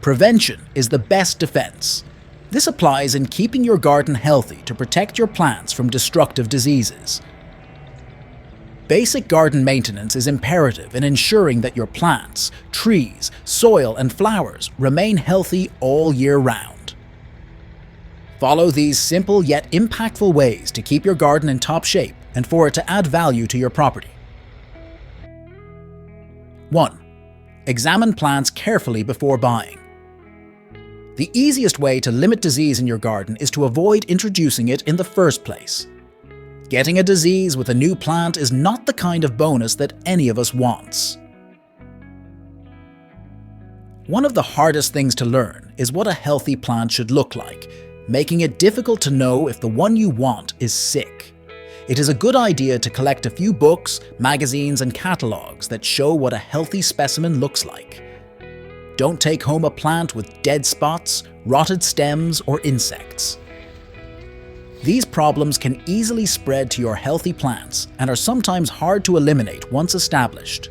Prevention is the best defense. This applies in keeping your garden healthy to protect your plants from destructive diseases. Basic garden maintenance is imperative in ensuring that your plants, trees, soil, and flowers remain healthy all year round. Follow these simple yet impactful ways to keep your garden in top shape and for it to add value to your property. 1. Examine plants carefully before buying. The easiest way to limit disease in your garden is to avoid introducing it in the first place. Getting a disease with a new plant is not the kind of bonus that any of us wants. One of the hardest things to learn is what a healthy plant should look like, making it difficult to know if the one you want is sick. It is a good idea to collect a few books, magazines, and catalogs that show what a healthy specimen looks like. Don't take home a plant with dead spots, rotted stems, or insects. These problems can easily spread to your healthy plants and are sometimes hard to eliminate once established.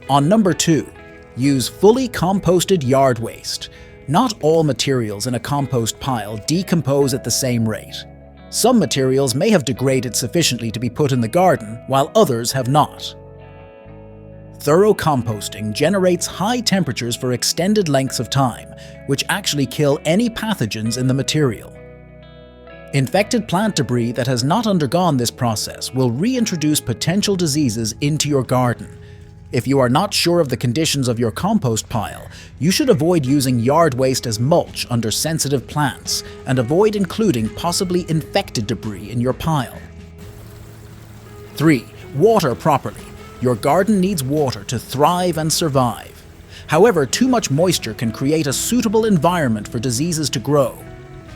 On number 2, use fully composted yard waste. Not all materials in a compost pile decompose at the same rate. Some materials may have degraded sufficiently to be put in the garden, while others have not. Thorough composting generates high temperatures for extended lengths of time, which actually kill any pathogens in the material. Infected plant debris that has not undergone this process will reintroduce potential diseases into your garden. If you are not sure of the conditions of your compost pile, you should avoid using yard waste as mulch under sensitive plants and avoid including possibly infected debris in your pile. 3. Water properly. Your garden needs water to thrive and survive. However, too much moisture can create a suitable environment for diseases to grow.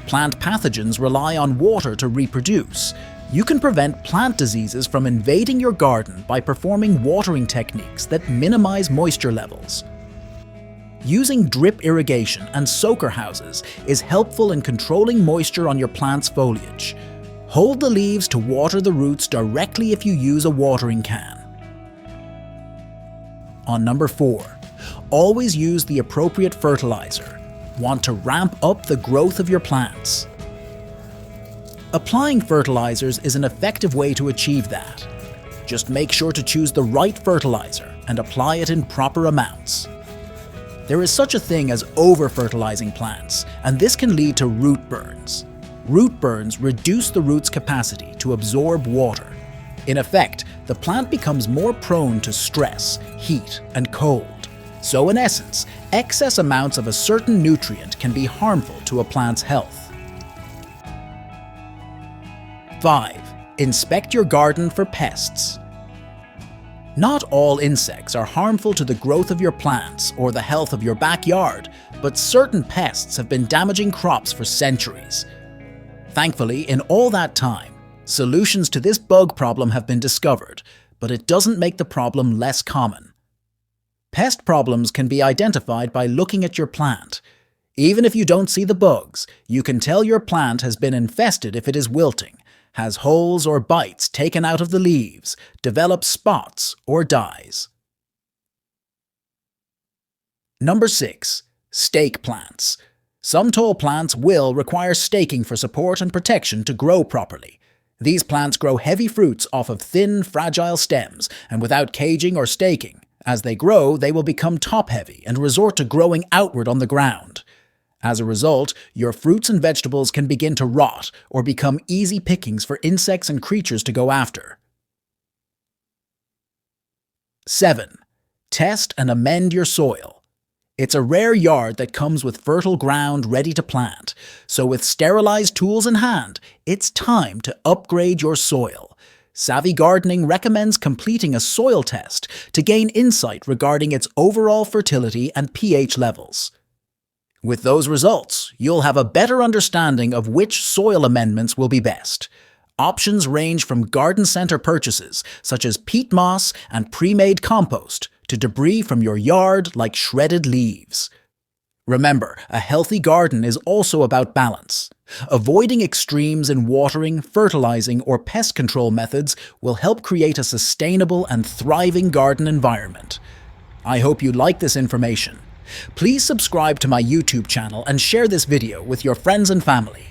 Plant pathogens rely on water to reproduce. You can prevent plant diseases from invading your garden by performing watering techniques that minimize moisture levels. Using drip irrigation and soaker houses is helpful in controlling moisture on your plant's foliage. Hold the leaves to water the roots directly if you use a watering can. On number 4, always use the appropriate fertilizer. Want to ramp up the growth of your plants. Applying fertilizers is an effective way to achieve that. Just make sure to choose the right fertilizer and apply it in proper amounts. There is such a thing as over-fertilizing plants, and this can lead to root burns. Root burns reduce the root's capacity to absorb water. In effect, the plant becomes more prone to stress, heat, and cold. So in essence, excess amounts of a certain nutrient can be harmful to a plant's health. 5. Inspect your garden for pests. Not all insects are harmful to the growth of your plants or the health of your backyard, but certain pests have been damaging crops for centuries. Thankfully, in all that time, solutions to this bug problem have been discovered, but it doesn't make the problem less common. Pest problems can be identified by looking at your plant. Even if you don't see the bugs, you can tell your plant has been infested if it is wilting, has holes or bites taken out of the leaves, develops spots, or dies. Number 6. Stake plants. Some tall plants will require staking for support and protection to grow properly. These plants grow heavy fruits off of thin, fragile stems, and without caging or staking. As they grow, they will become top-heavy and resort to growing outward on the ground. As a result, your fruits and vegetables can begin to rot or become easy pickings for insects and creatures to go after. 7. Test and amend your soil. It's a rare yard that comes with fertile ground ready to plant, so with sterilized tools in hand, it's time to upgrade your soil. Savvy Gardening recommends completing a soil test to gain insight regarding its overall fertility and pH levels. With those results, you'll have a better understanding of which soil amendments will be best. Options range from garden center purchases, such as peat moss and pre-made compost, to debris from your yard like shredded leaves. Remember, a healthy garden is also about balance. Avoiding extremes in watering, fertilizing, or pest control methods will help create a sustainable and thriving garden environment. I hope you like this information. Please subscribe to my YouTube channel and share this video with your friends and family.